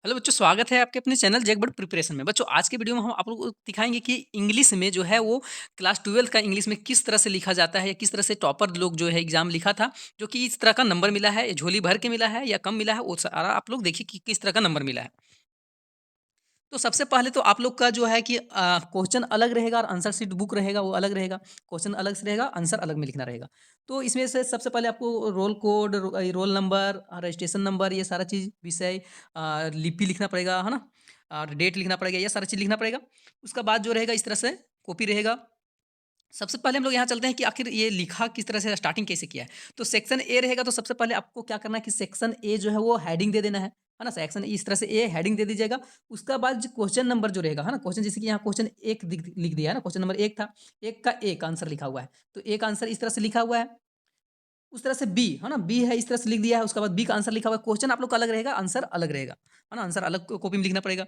Hello बच्चों, स्वागत है आपके अपने चैनल जैकबर्ड प्रिपरेशन में। बच्चों, आज के वीडियो में हम आप लोगों को दिखाएँगे कि इंग्लिश में जो है वो क्लास 12 का इंग्लिश में किस तरह से लिखा जाता है या किस तरह से टॉपर लोग जो है एग्ज़ाम लिखा था, जो कि इस तरह का नंबर मिला है, झोली भर के मिला है या कम मिला है, वो सारा आप लोग देखिए कि किस तरह का नंबर मिला है। तो सबसे पहले तो आप लोग का जो है कि क्वेश्चन अलग रहेगा और आंसर शीट बुक रहेगा वो अलग रहेगा। क्वेश्चन अलग से रहेगा, आंसर अलग में लिखना रहेगा। तो इसमें से सबसे पहले आपको roll code, roll number, registration number, ये सारा चीज़, विषय, लिपि लिखना पड़ेगा, है ना? और डेट लिखना पड़ेगा, ये सारा चीज़ लिखना पड़ेगा। उसका बाद जो रहेगा इस तरह से कॉपी रहेगा। सबसे पहले हम लोग यहाँ चलते हैं कि आखिर ये लिखा किस तरह से, स्टार्टिंग कैसे किया है। तो सेक्शन ए रहेगा, तो सबसे पहले आपको क्या करना है कि सेक्शन ए जो है वो हेडिंग दे देना है ना? सेक्शन इस तरह से ए हेडिंग दे दीजिएगा। उसका बाद जो क्वेश्चन नंबर जो रहेगा, है ना? क्वेश्चन जैसे कि यहाँ क्वेश्चन 1 लिख दिया है ना, क्वेश्चन नंबर 1 था, 1 का 1 आंसर लिखा हुआ है। तो एक आंसर इस तरह से लिखा हुआ है। उस तरह से बी, है ना? बी है, इस तरह से लिख दिया है। उसके बाद बी का आंसर लिखा हुआ है। क्वेश्चन आप लोग का अलग रहेगा, आंसर अलग रहेगा, है ना? आंसर अलग कॉपी में लिखना पड़ेगा।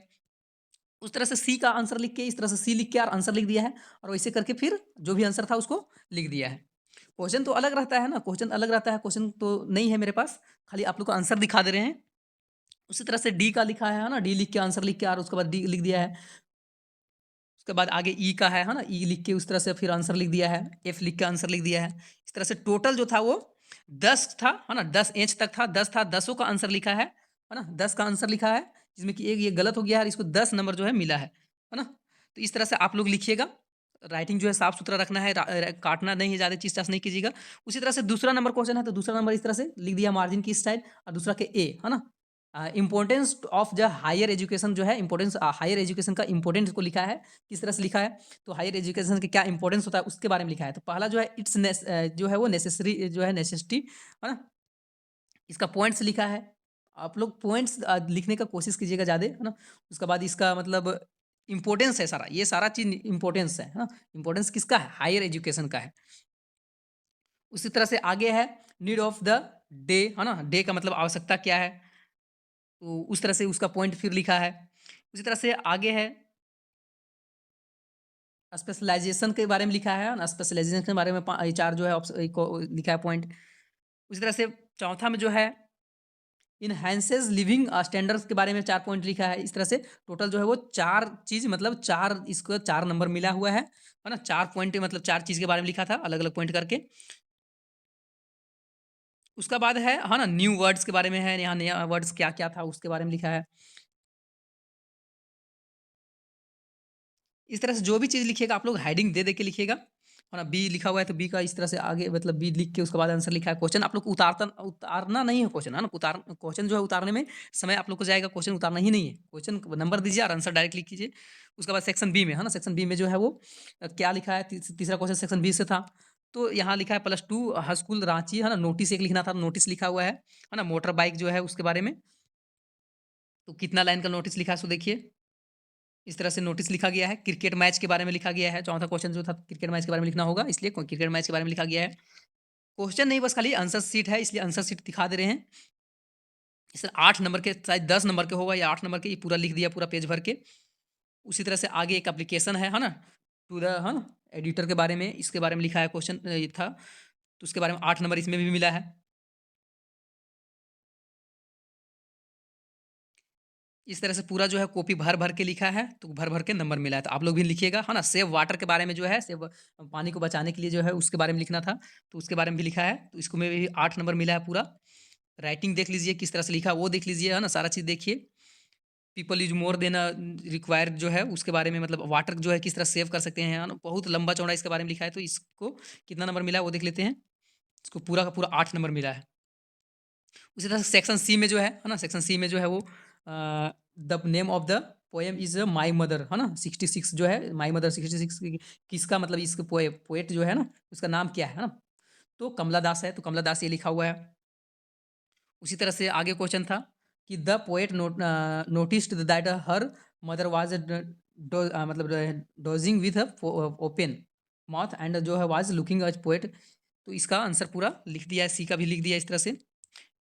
उस तरह से सी का आंसर लिख के, इस तरह से सी लिख के और आंसर लिख दिया है, और वैसे करके फिर जो भी आंसर था उसको लिख दिया है। क्वेश्चन तो अलग रहता है ना, क्वेश्चन अलग रहता है, क्वेश्चन तो नहीं है मेरे पास, खाली आप लोग को आंसर दिखा दे रहे हैं। उसी तरह से डी का लिखा है ना? डी लिख के आंसर लिख के और उसके बाद डी लिख दिया है। उसके बाद आगे ई का है ना? ई लिख के उस तरह से फिर आंसर लिख दिया है, एफ लिख के आंसर लिख दिया है। इस तरह से टोटल जो था वो 10 था, है ना? 10 इंच तक था, 10 था, 10 का आंसर लिखा है ना? 10 का आंसर लिखा है, जिसमें कि एक ये गलत हो गया है और इसको 10 नंबर जो है मिला है ना? तो इस तरह से आप लोग लिखिएगा। राइटिंग जो है साफ-सुथरा रखना है, काटना नहीं है, ज़्यादा चीज़-चास नहीं कीजिएगा। उसी तरह से दूसरा नंबर क्वेश्चन है, तो दूसरा नंबर इस तरह से लिख दिया मार्जिन की स्टाइल, और दूसरा के ए, है ना? Importance of the higher education जो है, इम्पोर्टेंस हायर एजुकेशन का इम्पोर्टेंस को लिखा है। किस तरह से लिखा है, तो हायर एजुकेशन के क्या इंपॉर्टेंस होता है उसके बारे में लिखा है। तो पहला जो है जो है वो नेसेसरी जो है, नेसेसिटी, है ना? इसका पॉइंट्स लिखा है। आप लोग पॉइंट्स लिखने का कोशिश कीजिएगा ज़्यादा, है ना? उसके बाद इसका मतलब इम्पोर्टेंस है सारा, ये सारा चीज़ इम्पोर्टेंस है ना? इम्पोर्टेंस किसका है? हायर एजुकेशन का है। उसी तरह से आगे है नीड ऑफ द डे, है ना? डे का मतलब आवश्यकता क्या है? तो उस तरह से उसका पॉइंट फिर लिखा है। उसी तरह से आगे है स्पेशलाइज़ेशन के बारे में लिखा है ना? स्पेशलाइज़ेशन के बारे में 4 जो है लिखा है पॉइंट। उसी तरह से चौथा में जो है इन्हांसेस लिविंग स्टैंडर्ड्स के बारे में 4 पॉइंट लिखा है। इस तरह से टोटल जो है वो 4 चीज़, मतलब 4, इसको 4 नंबर मिला हुआ है ना? 4 पॉइंट, मतलब 4 चीज़ के बारे में लिखा था अलग-अलग पॉइंट करके। उसका बाद है ना? न्यू वर्ड्स के बारे में है, यहाँ नया वर्ड्स क्या-क्या था उसके बारे में लिखा है। इस तरह से जो भी चीज़ लिखिएगा आप लोग हेडिंग दे के लिखिएगा, है ना? बी लिखा हुआ है तो बी का इस तरह से आगे, मतलब बी लिख के उसके बाद आंसर लिखा है। क्वेश्चन आप लोग को उतारना नहीं है क्वेश्चन, है ना? क्वेश्चन जो है उतारने में समय आप लोग को जाएगा, क्वेश्चन उतारना ही नहीं है। क्वेश्चन नंबर दीजिए और आंसर डायरेक्ट लिख कीजिए। उसके बाद सेक्शन बी में, है ना? सेक्शन बी में जो है वो क्या लिखा है, तीसरा क्वेश्चन सेक्शन बी से था। तो यहाँ लिखा है +2 हाई स्कूल रांची, है ना? नोटिस एक लिखना था, नोटिस लिखा हुआ है ना? मोटर बाइक जो है उसके बारे में, तो कितना लाइन का नोटिस लिखा है सो देखिए। इस तरह से नोटिस लिखा गया है। क्रिकेट मैच के बारे में लिखा गया है। चौथा क्वेश्चन जो था क्रिकेट मैच के बारे में लिखना होगा, इसलिए क्रिकेट मैच के बारे में लिखा गया है। क्वेश्चन नहीं, बस खाली आंसर शीट है, इसलिए आंसर शीट दिखा दे रहे हैं। इस 8 नंबर के, शायद 10 नंबर के होगा या 8 नंबर के, ये पूरा लिख दिया पूरा पेज भर के। उसी तरह से आगे एक एप्लीकेशन है ना? टू द, है ना? एडिटर के बारे में, इसके बारे में लिखा है क्वेश्चन, ये था। तो उसके बारे में 8 नंबर इसमें भी मिला है। इस तरह से पूरा जो है कॉपी भर-भर के लिखा है, तो भर-भर के नंबर मिला है, तो आप लोग भी लिखिएगा, है ना? सेव वाटर के बारे में जो है, सेव पानी को बचाने के लिए जो है, उसके बारे में लिखना था, तो उसके बारे में भी लिखा है, तो इसको में भी 8 नंबर मिला है पूरा। राइटिंग देख लीजिए किस तरह से लिखा है, वो देख लीजिए, है ना? सारा चीज़ देखिए। People use more than required जो है, उसके बारे में, मतलब वाटर जो है किस तरह सेव कर सकते हैं, है ना? बहुत लंबा-चौड़ा इसके बारे में लिखा है, तो इसको कितना नंबर मिला है, वो देख लेते हैं। इसको पूरा का पूरा 8 नंबर मिला है। उसी तरह से सेक्शन सी में जो है ना? सेक्शन सी में जो है वो the name of the poem is my mother, है ना? 66 जो है, माय मदर 66 किसका, मतलब इस पोएट जो है ना, उसका नाम क्या है ना? तो कमला दास है, तो कमला दास ये लिखा हुआ है। उसी तरह से आगे क्वेश्चन था कि the poet noticed that her mother was मतलब dozing with open mouth and जो है वाज लुकिंग एज पोएट। तो इसका आंसर पूरा लिख दिया है, सी का भी लिख दिया है इस तरह से।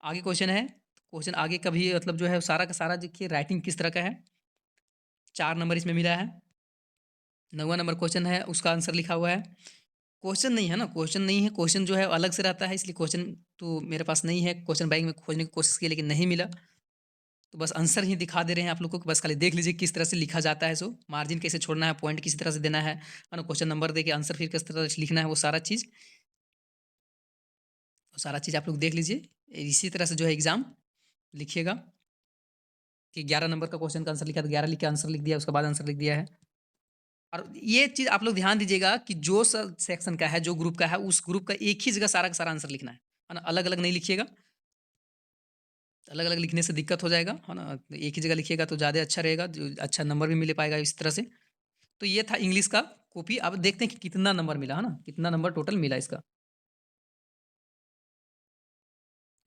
आगे क्वेश्चन है, क्वेश्चन आगे का भी, मतलब जो है सारा का सारा देखिए राइटिंग किस तरह का है। 4 नंबर इसमें मिला है। 9वाँ नंबर क्वेश्चन है, उसका आंसर लिखा हुआ है। क्वेश्चन नहीं है ना, क्वेश्चन नहीं है, क्वेश्चन जो है अलग से रहता है, इसलिए क्वेश्चन तो मेरे पास नहीं है। क्वेश्चन बैंक में खोजने की कोशिश की लेकिन नहीं मिला। तो बस आंसर ही दिखा दे रहे हैं आप लोग को, बस खाली देख लीजिए किस तरह से लिखा जाता है सो, मार्जिन कैसे छोड़ना है, पॉइंट किसी तरह से देना है ना? क्वेश्चन नंबर दे के आंसर फिर किस तरह से लिखना है, वो सारा चीज़ आप लोग देख लीजिए। इसी तरह से जो है एग्ज़ाम लिखिएगा कि 11 नंबर का क्वेश्चन का आंसर लिखा तो 11 लिख के आंसर लिख दिया, उसके बाद आंसर लिख दिया है। और ये चीज़ आप लोग ध्यान दीजिएगा कि जो सेक्शन का है, जो ग्रुप का है, उस ग्रुप का एक ही जगह सारा का सारा आंसर लिखना है ना? अलग-अलग नहीं लिखिएगा, अलग-अलग लिखने से दिक्कत हो जाएगा, है ना? एक ही जगह लिखिएगा तो ज़्यादा अच्छा रहेगा, जो अच्छा नंबर भी मिल पाएगा इस तरह से। तो ये था इंग्लिश का कॉपी, अब देखते हैं कि कितना नंबर मिला, है ना? कितना नंबर टोटल मिला इसका।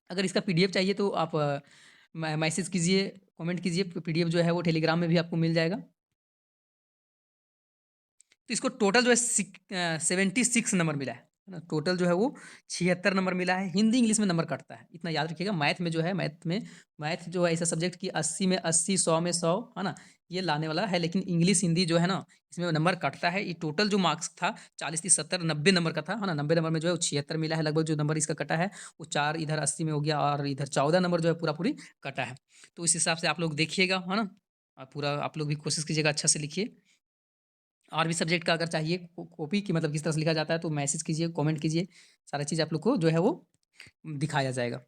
अगर इसका पीडीएफ चाहिए तो आप मैसेज कीजिए, कमेंट कीजिए, पीडीएफ जो है वो टेलीग्राम में भी आपको मिल जाएगा। तो इसको टोटल जो है 76 नंबर मिला है ना? टोटल जो है वो 76 नंबर मिला है। हिंदी इंग्लिश में नंबर कटता है, इतना याद रखिएगा। मैथ में जो है, मैथ जो है ऐसा सब्जेक्ट कि 80 में 80, 100 में 100, है ना? ये लाने वाला है, लेकिन इंग्लिश हिंदी जो है ना, इसमें नंबर कटता है। ये टोटल जो मार्क्स था 40, 30, 70, 90 नंबर का था, है ना? 90 नंबर में जो है वो 76 मिला है लगभग, जो नंबर इसका कटा है वो 4 इधर 80 में हो गया और इधर 14 नंबर जो है पूरा पूरी कटा है। तो इस हिसाब से आप लोग देखिएगा, है ना? पूरा आप लोग भी कोशिश कीजिएगा अच्छा से लिखिए। और भी सब्जेक्ट का अगर चाहिए कॉपी कि मतलब किस तरह से लिखा जाता है तो मैसेज कीजिए, कमेंट कीजिए, सारा चीज़ आप लोग को जो है वो दिखाया जाएगा।